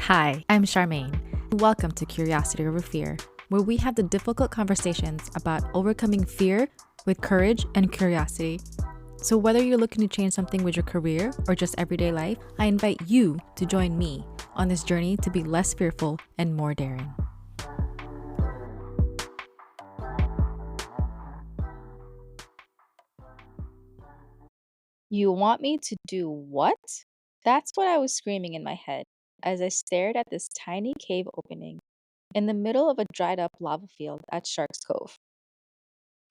Hi, I'm Sharmaine. Welcome to Curiosity Over Fear, where we have the difficult conversations about overcoming fear with courage and curiosity. So, whether you're looking to change something with your career or just everyday life, I invite you to join me on this journey to be less fearful and more daring. You want me to do what? That's what I was screaming in my head as I stared at this tiny cave opening in the middle of a dried up lava field at Shark's Cove.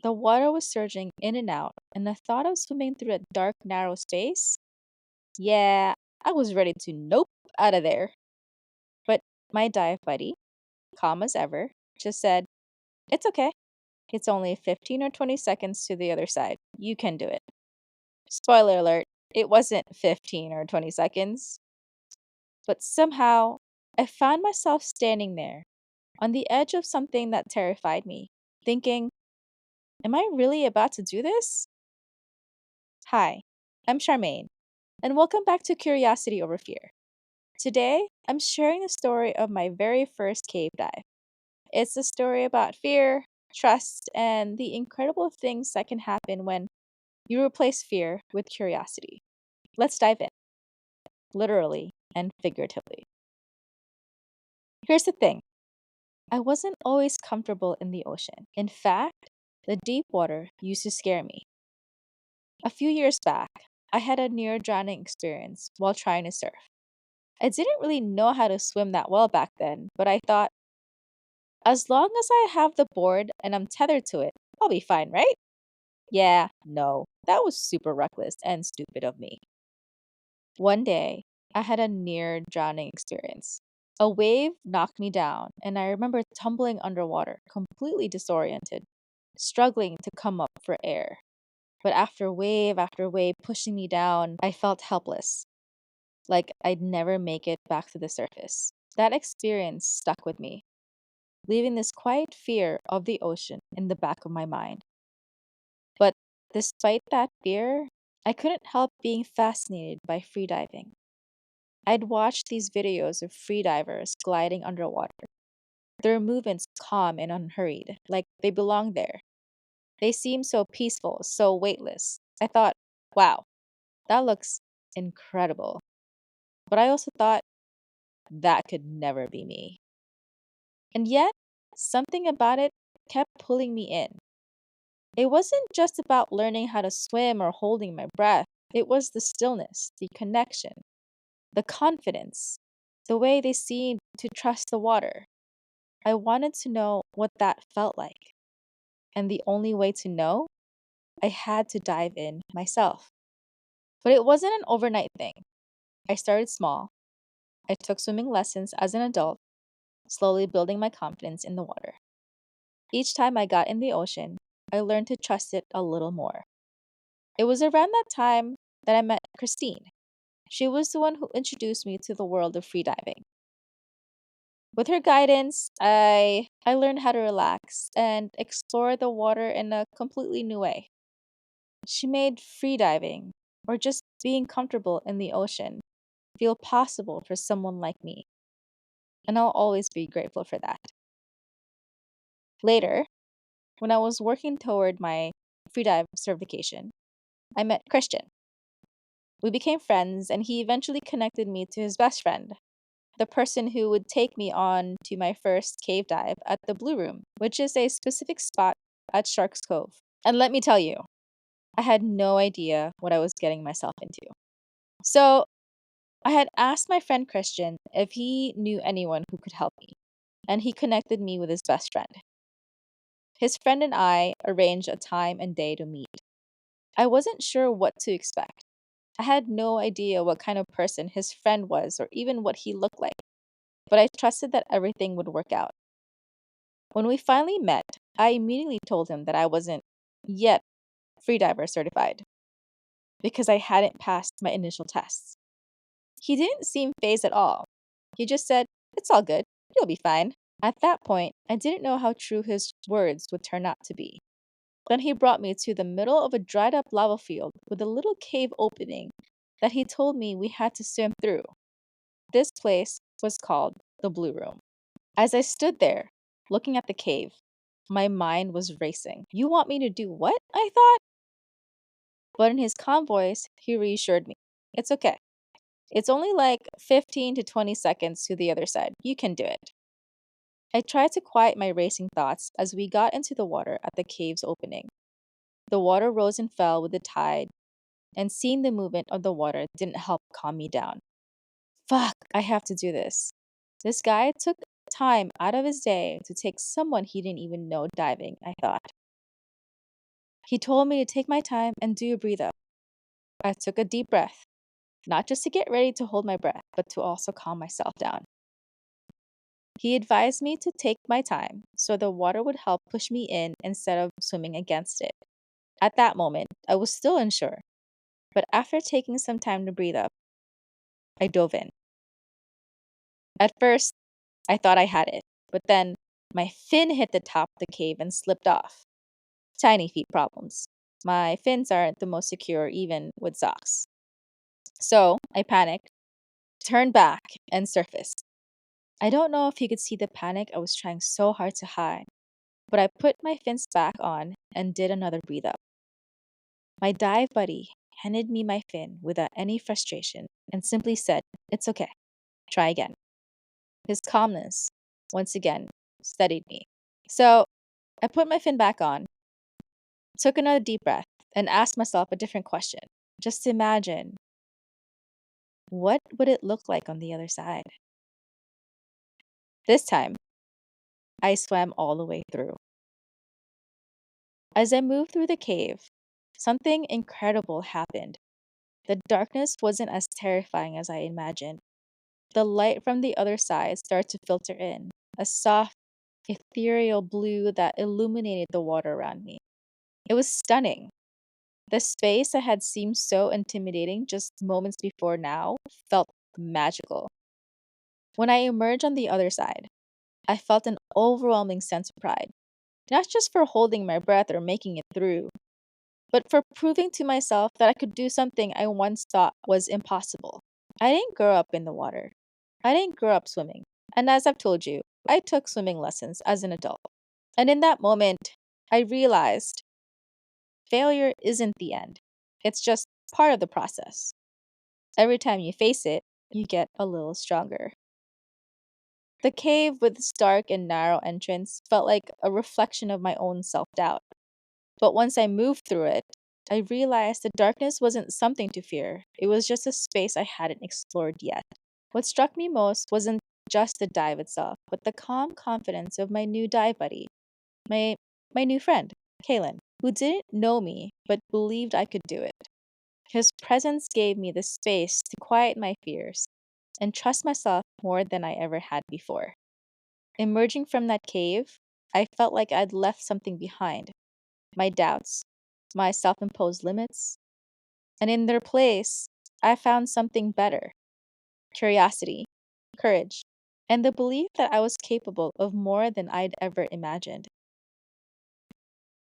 The water was surging in and out, and the thought of swimming through a dark, narrow space? Yeah, I was ready to nope out of there. But my dive buddy, calm as ever, just said, "It's okay. It's only 15 or 20 seconds to the other side. You can do it." Spoiler alert, it wasn't 15 or 20 seconds. But somehow, I found myself standing there, on the edge of something that terrified me, thinking, am I really about to do this? Hi, I'm Sharmaine, and welcome back to Curiosity Over Fear. Today, I'm sharing the story of my very first cave dive. It's a story about fear, trust, and the incredible things that can happen when you replace fear with curiosity. Let's dive in, literally and figuratively. Here's the thing. I wasn't always comfortable in the ocean. In fact, the deep water used to scare me. A few years back, I had a near drowning experience while trying to surf. I didn't really know how to swim that well back then, but I thought, as long as I have the board and I'm tethered to it, I'll be fine, right? Yeah, no, that was super reckless and stupid of me. One day, I had a near drowning experience. A wave knocked me down, and I remember tumbling underwater, completely disoriented, struggling to come up for air. But after wave pushing me down, I felt helpless, like I'd never make it back to the surface. That experience stuck with me, leaving this quiet fear of the ocean in the back of my mind. But despite that fear, I couldn't help being fascinated by freediving. I'd watched these videos of freedivers gliding underwater, their movements calm and unhurried, like they belonged there. They seemed so peaceful, so weightless. I thought, wow, that looks incredible. But I also thought, that could never be me. And yet, something about it kept pulling me in. It wasn't just about learning how to swim or holding my breath, it was the stillness, the connection, the confidence, the way they seemed to trust the water. I wanted to know what that felt like. And the only way to know, I had to dive in myself. But it wasn't an overnight thing. I started small. I took swimming lessons as an adult, slowly building my confidence in the water. Each time I got in the ocean, I learned to trust it a little more. It was around that time that I met Christine. She was the one who introduced me to the world of freediving. With her guidance, I learned how to relax and explore the water in a completely new way. She made freediving, or just being comfortable in the ocean, feel possible for someone like me, and I'll always be grateful for that. Later, when I was working toward my freedive certification, I met Christian. We became friends, and he eventually connected me to his best friend, the person who would take me on to my first cave dive at the Blue Room, which is a specific spot at Shark's Cove. And let me tell you, I had no idea what I was getting myself into. So I had asked my friend Christian if he knew anyone who could help me, and he connected me with his best friend. His friend and I arranged a time and day to meet. I wasn't sure what to expect. I had no idea what kind of person his friend was or even what he looked like, but I trusted that everything would work out. When we finally met, I immediately told him that I wasn't yet freediver certified because I hadn't passed my initial tests. He didn't seem phased at all. He just said, "It's all good. You'll be fine." At that point, I didn't know how true his words would turn out to be. Then he brought me to the middle of a dried up lava field with a little cave opening that he told me we had to swim through. This place was called the Blue Room. As I stood there, looking at the cave, my mind was racing. You want me to do what? I thought. But in his calm voice, he reassured me. It's okay. It's only like 15 to 20 seconds to the other side. You can do it. I tried to quiet my racing thoughts as we got into the water at the cave's opening. The water rose and fell with the tide, and seeing the movement of the water didn't help calm me down. Fuck, I have to do this. This guy took time out of his day to take someone he didn't even know diving, I thought. He told me to take my time and do a breathe up. I took a deep breath, not just to get ready to hold my breath, but to also calm myself down. He advised me to take my time so the water would help push me in instead of swimming against it. At that moment, I was still unsure, but after taking some time to breathe up, I dove in. At first, I thought I had it, but then my fin hit the top of the cave and slipped off. Tiny feet problems. My fins aren't the most secure even with socks. So I panicked, turned back, and surfaced. I don't know if you could see the panic I was trying so hard to hide, but I put my fins back on and did another breathe up. My dive buddy handed me my fin without any frustration and simply said, "It's okay. Try again." His calmness, once again, steadied me. So I put my fin back on, took another deep breath, and asked myself a different question. Just imagine, what would it look like on the other side? This time, I swam all the way through. As I moved through the cave, something incredible happened. The darkness wasn't as terrifying as I imagined. The light from the other side started to filter in, a soft, ethereal blue that illuminated the water around me. It was stunning. The space that had seemed so intimidating just moments before now felt magical. When I emerged on the other side, I felt an overwhelming sense of pride, not just for holding my breath or making it through, but for proving to myself that I could do something I once thought was impossible. I didn't grow up in the water. I didn't grow up swimming. And as I've told you, I took swimming lessons as an adult. And in that moment, I realized failure isn't the end. It's just part of the process. Every time you face it, you get a little stronger. The cave with its dark and narrow entrance felt like a reflection of my own self-doubt. But once I moved through it, I realized the darkness wasn't something to fear. It was just a space I hadn't explored yet. What struck me most wasn't just the dive itself, but the calm confidence of my new dive buddy, my new friend, Kaylin, who didn't know me but believed I could do it. His presence gave me the space to quiet my fears and trust myself more than I ever had before. Emerging from that cave, I felt like I'd left something behind, my doubts, my self imposed limits, and in their place, I found something better: curiosity, courage, and the belief that I was capable of more than I'd ever imagined.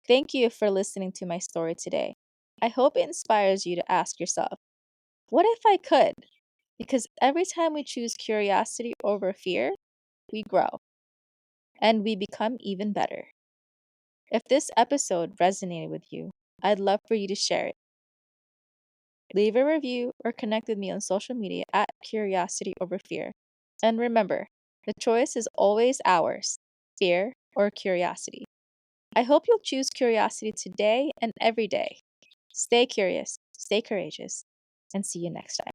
Thank you for listening to my story today. I hope it inspires you to ask yourself, what if I could? Because every time we choose curiosity over fear, we grow and we become even better. If this episode resonated with you, I'd love for you to share it. Leave a review or connect with me on social media at Curiosity Over Fear. And remember, the choice is always ours: fear or curiosity. I hope you'll choose curiosity today and every day. Stay curious, stay courageous, and see you next time.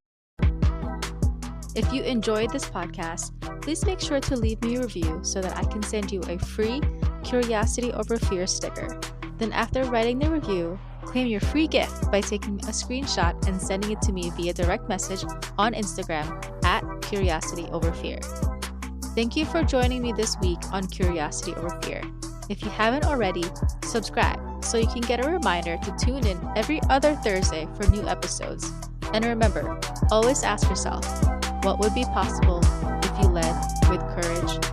If you enjoyed this podcast, please make sure to leave me a review so that I can send you a free Curiosity Over Fear sticker. Then after writing the review, claim your free gift by taking a screenshot and sending it to me via direct message on Instagram at Curiosity Over Fear. Thank you for joining me this week on Curiosity Over Fear. If you haven't already, subscribe so you can get a reminder to tune in every other Thursday for new episodes. And remember, always ask yourself, what would be possible if you led with courage